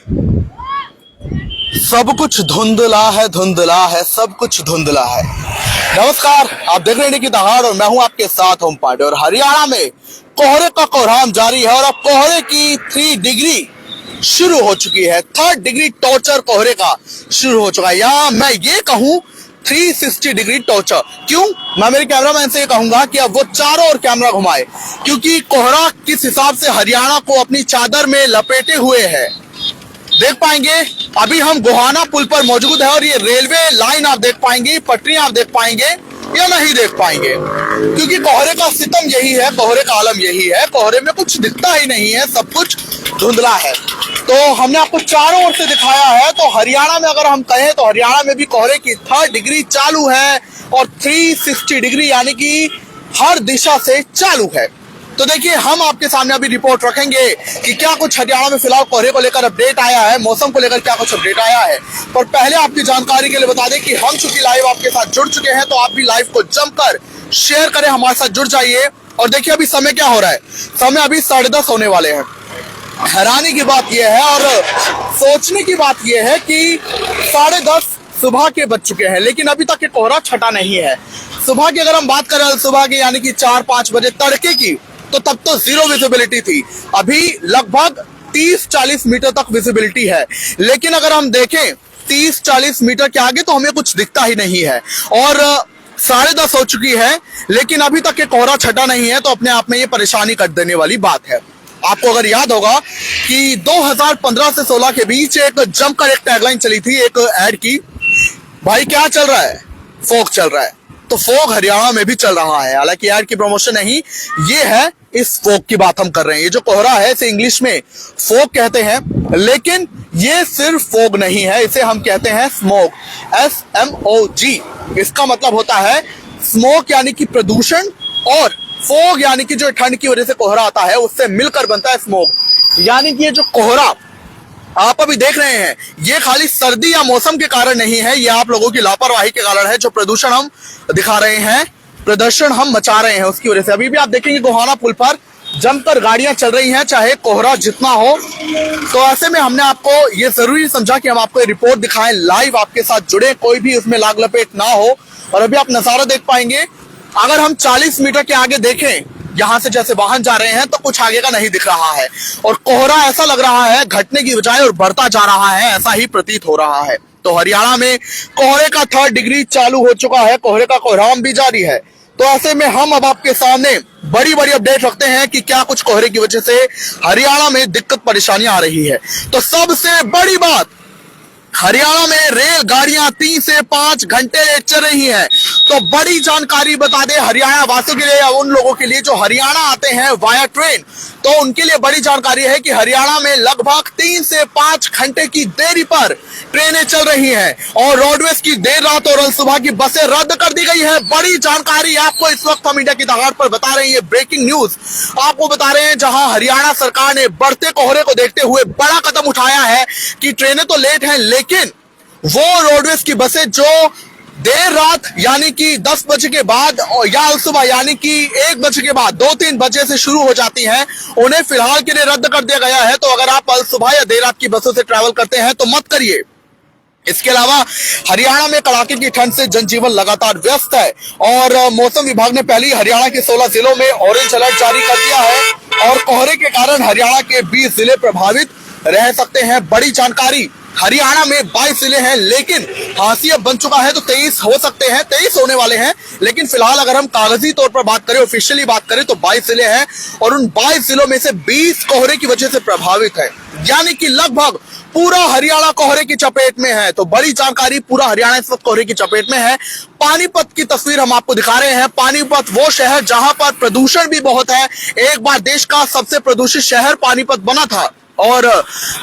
सब कुछ धुंधला है, सब कुछ धुंधला है। नमस्कार, आप देख रहे हैं की दहाड़ और मैं हूं आपके साथ ओम पांडे। और हरियाणा में कोहरे का कोहराम जारी है और अब कोहरे की 3 डिग्री शुरू हो चुकी है। 3rd डिग्री टॉर्चर कोहरे का शुरू हो चुका है, या मैं ये कहूं 360 डिग्री टॉर्चर। क्यों? मैं मेरे कैमरामैन से ये कहूंगा कि अब वो चारों ओर कैमरा घुमाए, क्योंकि कोहरा किस हिसाब से हरियाणा को अपनी चादर में लपेटे हुए है। देख पाएंगे अभी हम गोहाना पुल पर मौजूद है और ये रेलवे लाइन आप देख पाएंगे, पटरियां आप देख पाएंगे या नहीं देख पाएंगे, क्योंकि कोहरे का सितम यही है, कोहरे का आलम यही है। कोहरे में कुछ दिखता ही नहीं है, सब कुछ धुंधला है। तो हमने आपको चारों ओर से दिखाया है। तो हरियाणा में अगर हम कहें तो हरियाणा में भी कोहरे की 3rd डिग्री चालू है और 360 डिग्री यानी कि हर दिशा से चालू है। तो देखिए, हम आपके सामने अभी रिपोर्ट रखेंगे कि क्या कुछ हरियाणा में फिलहाल कोहरे को लेकर अपडेट आया है, मौसम को लेकर क्या कुछ अपडेट आया है। पर पहले आपकी जानकारी के लिए बता दें कि हम चूंकि लाइव आपके साथ जुड़ चुके हैं, तो आप भी लाइव को जमकर शेयर करें, हमारे साथ जुड़ जाइए। और देखिए अभी समय क्या हो रहा है, समय अभी 10:30 होने वाले हैं। हैरानी की बात यह है और सोचने की बात यह है कि 10:30 सुबह के बज चुके हैं, लेकिन अभी तक ये कोहरा छटा नहीं है। सुबह की अगर हम बात करें, सुबह के यानी कि 4-5 बजे तड़के की, तो तब तो जीरो विजिबिलिटी थी। अभी लगभग 30-40 मीटर तक विजिबिलिटी है, लेकिन अगर हम देखें 30-40 मीटर के आगे तो हमें कुछ दिखता ही नहीं है। और 10:30 हो चुकी है, लेकिन अभी तक ये कोहरा छटा नहीं है, तो अपने आप में ये परेशानी कर देने वाली बात है। आपको अगर याद होगा कि 2015 से 16 के बीच एक जमकर एक टैगलाइन चली थी, एक एड की, भाई क्या चल रहा है, फोक चल रहा है। तो फोक हरियाणा में भी चल रहा है, हालांकि एड की प्रमोशन नहीं, ये है इस फोक की बात हम कर रहे हैं। ये जो कोहरा है इसे इंग्लिश में फोक कहते हैं, लेकिन ये सिर्फ फोग नहीं है, इसे हम कहते हैं स्मोक, SMOG। इसका मतलब होता है स्मोक यानी कि प्रदूषण, और फोग यानी कि जो ठंड की वजह से कोहरा आता है उससे मिलकर बनता है स्मोक। यानी कि ये जो कोहरा आप अभी देख रहे हैं, ये खाली सर्दी या मौसम के कारण नहीं है, ये आप लोगों की लापरवाही के कारण है। जो प्रदूषण हम दिखा रहे हैं, प्रदर्शन हम मचा रहे हैं, उसकी वजह से। अभी भी आप देखेंगे गोहाना पुल पर जमकर गाड़ियां चल रही हैं, चाहे कोहरा जितना हो। तो ऐसे में हमने आपको ये जरूरी समझा कि हम आपको रिपोर्ट दिखाएं, लाइव आपके साथ जुड़े, कोई भी उसमें लाग लपेट ना हो। और अभी आप नजारा देख पाएंगे, अगर हम 40 मीटर के आगे देखें, यहां से जैसे वाहन जा रहे हैं, तो कुछ आगे का नहीं दिख रहा है। और कोहरा ऐसा लग रहा है घटने की बजाय और बढ़ता जा रहा है, ऐसा ही प्रतीत हो रहा है। तो हरियाणा में कोहरे का 3rd डिग्री चालू हो चुका है, कोहरे का कोहराम भी जारी है। तो ऐसे में हम अब आपके सामने बड़ी बड़ी अपडेट रखते हैं कि क्या कुछ कोहरे की वजह से हरियाणा में दिक्कत परेशानियां आ रही है। तो सबसे बड़ी बात, हरियाणा में रेलगाड़ियां 3 से 5 घंटे चल रही हैं। तो बड़ी जानकारी बता दें हरियाणा वासियों के लिए या उन लोगों के लिए जो हरियाणा आते हैं वाया ट्रेन, तो उनके लिए बड़ी जानकारी है कि हरियाणा में लगभग 3 से 5 घंटे की देरी पर ट्रेनें चल रही हैं और रोडवेज की देर रात और सुबह की बसें रद्द कर दी गई है। बड़ी जानकारी आपको इस वक्त हम इंडिया की दहाड़ पर बता रहे हैं, ये ब्रेकिंग न्यूज आपको बता रहे हैं, जहां हरियाणा सरकार ने बढ़ते कोहरे को देखते हुए बड़ा कदम उठाया है कि ट्रेनें तो लेट हैं, लेकिन वो रोडवेज की बसें जो देर रात यानी कि 10 बजे के बाद या सुबह यानी कि 1 बजे के बाद 2-3 बजे से शुरू हो जाती हैं, उन्हें फिलहाल के लिए रद्द कर दिया गया है। तो अगर आप सुबह या देर रात की बसों से ट्रैवल करते हैं तो मत करिए। इसके अलावा हरियाणा में कड़ाके की ठंड से जनजीवन लगातार व्यस्त है और मौसम विभाग ने पहले ही हरियाणा के 16 जिलों में ऑरेंज अलर्ट जारी कर दिया है और कोहरे के कारण हरियाणा के 20 जिले प्रभावित रह सकते हैं। बड़ी जानकारी, हरियाणा में 22 जिले हैं, लेकिन हाशिया बन चुका है, तो 23 हो सकते हैं, 23 होने वाले हैं। लेकिन फिलहाल अगर हम कागजी तौर पर बात करें, ऑफिशियली बात करें, तो 22 जिले हैं और उन 22 जिलों में से 20 कोहरे की वजह से प्रभावित है, यानी कि लगभग पूरा हरियाणा कोहरे की चपेट में है। तो बड़ी जानकारी, पूरा हरियाणा इस वक्त कोहरे की चपेट में है। पानीपत की तस्वीर हम आपको दिखा रहे हैं। पानीपत वो शहर जहां पर प्रदूषण भी बहुत है, एक बार देश का सबसे प्रदूषित शहर पानीपत बना था। और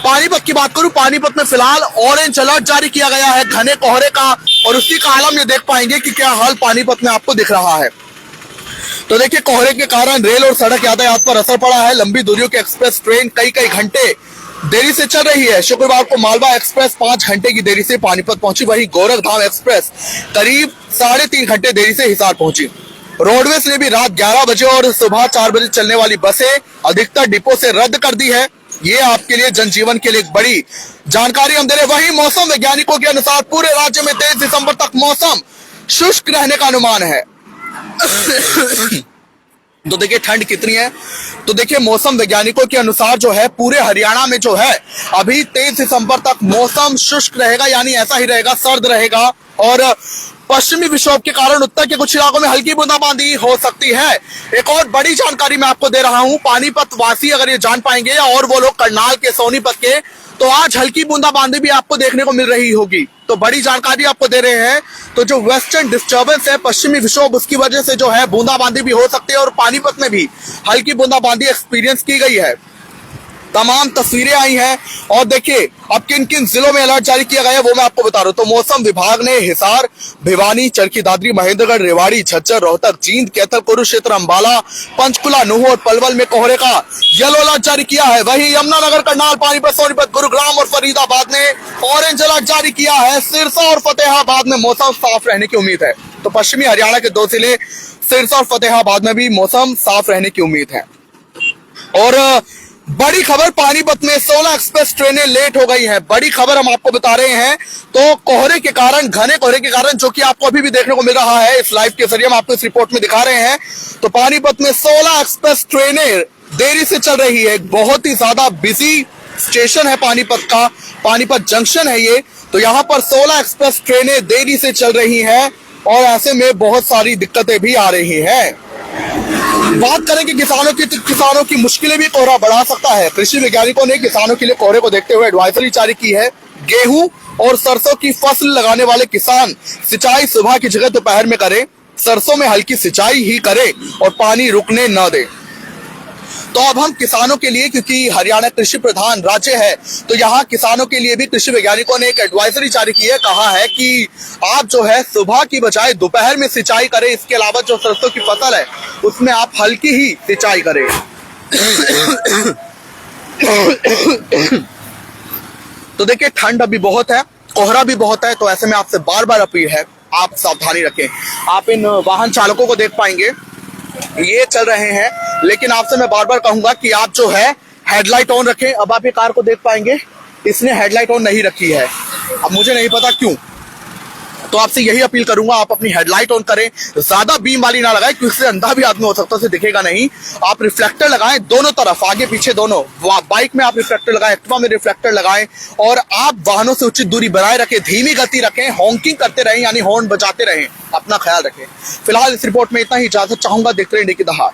पानीपत की बात करूं, पानीपत में फिलहाल ऑरेंज अलर्ट जारी किया गया है घने कोहरे का, और उसी का आलम ये देख पाएंगे कि क्या हाल पानीपत में आपको दिख रहा है। तो देखिए, कोहरे के कारण रेल और सड़क यातायात पर असर पड़ा है। लंबी दूरियों की एक्सप्रेस ट्रेन कई घंटे देरी से चल रही है। शुक्रवार को मालवा एक्सप्रेस 5 घंटे की देरी से पानीपत पहुंची, वहीं गोरखधाम एक्सप्रेस करीब 3.5 घंटे देरी से हिसार पहुंची। रोडवेज ने भी रात 11 बजे और सुबह 4 बजे चलने वाली बसें अधिकतर डिपो से रद्द कर दी है। ये आपके लिए जनजीवन के लिए एक बड़ी जानकारी हम दे रहे हैं। वहीं मौसम वैज्ञानिकों के अनुसार पूरे राज्य में 23 दिसंबर तक मौसम शुष्क रहने का अनुमान है। तो देखिए ठंड कितनी है, तो देखिए मौसम वैज्ञानिकों के अनुसार जो है पूरे हरियाणा में जो है अभी 23 दिसंबर तक मौसम शुष्क रहेगा, यानी ऐसा ही रहेगा, सर्द रहेगा। और पश्चिमी विक्षोभ के कारण उत्तर के कुछ इलाकों में हल्की बूंदाबांदी हो सकती है। एक और बड़ी जानकारी मैं आपको दे रहा हूं, पानीपत वासी अगर ये जान पाएंगे या और वो लोग करनाल के, सोनीपत के, तो आज हल्की बूंदाबांदी भी आपको देखने को मिल रही होगी। तो बड़ी जानकारी आपको दे रहे हैं। तो जो वेस्टर्न डिस्टर्बेंस है, पश्चिमी विक्षोभ, उसकी वजह से जो है बूंदाबांदी भी हो सकती है और पानीपत में भी हल्की बूंदाबांदी एक्सपीरियंस की गई है। तमाम तस्वीरें आई हैं और देखिए अब किन किन जिलों में अलर्ट जारी किया गया है वो मैं आपको बता रहा हूं। तो मौसम विभाग ने हिसार, भिवानी, चरखी दादरी, महेंद्रगढ़, रेवाड़ी, झज्जर, रोहतक, जींद, कैथल, कुरुक्षेत्र, अंबाला, पंचकुला, नूह और पलवल में कोहरे का येलो अलर्ट जारी किया है। वहीं यमुनानगर, करनाल, पानीपत, सोनीपत, गुरुग्राम और फरीदाबाद ने ऑरेंज अलर्ट जारी किया है। सिरसा और फतेहाबाद में मौसम साफ रहने की उम्मीद है। तो पश्चिमी हरियाणा के 2 जिले सिरसा और फतेहाबाद में भी मौसम साफ रहने की उम्मीद है। और बड़ी खबर, पानीपत में 16 एक्सप्रेस ट्रेनें लेट हो गई हैं। बड़ी खबर हम आपको बता रहे हैं। तो कोहरे के कारण, घने कोहरे के कारण, जो कि आपको अभी भी देखने को मिल रहा है, इस लाइव के जरिए हम आपको इस रिपोर्ट में दिखा रहे हैं। तो पानीपत में 16 एक्सप्रेस ट्रेनें देरी से चल रही है। बहुत ही ज्यादा बिजी स्टेशन है पानीपत का, पानीपत जंक्शन है ये। तो यहाँ पर 16 एक्सप्रेस ट्रेनें देरी से चल रही हैं और ऐसे में बहुत सारी दिक्कतें भी आ रही हैं। बात करें कि किसानों की मुश्किलें भी कोहरा बढ़ा सकता है। कृषि वैज्ञानिकों ने किसानों के लिए कोहरे को देखते हुए एडवाइजरी जारी की है। गेहूं और सरसों की फसल लगाने वाले किसान सिंचाई सुबह की जगह दोपहर में करें, सरसों में हल्की सिंचाई ही करें और पानी रुकने न दें। तो अब हम किसानों के लिए, क्योंकि हरियाणा कृषि प्रधान राज्य है, तो यहाँ किसानों के लिए भी कृषि वैज्ञानिकों ने एक एडवाइजरी जारी की है। कहा है कि आप जो है सुबह की बजाय दोपहर में सिंचाई करें। इसके अलावा जो सरसों की फसल है उसमें आप हल्की ही सिंचाई करें। तो देखिए ठंड अभी बहुत है, कोहरा भी बहुत है, तो ऐसे में आपसे बार बार अपील है, आप सावधानी रखें। आप इन वाहन चालकों को देख पाएंगे, ये चल रहे हैं, लेकिन आपसे मैं बार बार कहूंगा कि आप जो है हेडलाइट ऑन रखें। अब आप ये कार को देख पाएंगे, इसने हेडलाइट ऑन नहीं रखी है। अब मुझे नहीं पता क्यों, तो आपसे यही अपील करूंगा, आप अपनी हेडलाइट ऑन करें। ज्यादा बीम वाली ना लगाएं, क्योंकि इससे अंधा भी आदमी हो सकता है, उसे दिखेगा नहीं। आप रिफ्लेक्टर लगाएं दोनों तरफ, आगे पीछे दोनों। बाइक में आप रिफ्लेक्टर लगाएं, एक्टिवा में रिफ्लेक्टर लगाएं और आप वाहनों से उचित दूरी बनाए रखें, धीमी गति रखें, हॉकिंग करते रहें, यानी हॉर्न बजाते रहें। अपना ख्याल रखें। फिलहाल इस रिपोर्ट में इतना ही, इजाजत चाहूंगा। देखते रहें इंडिया की दहाड़।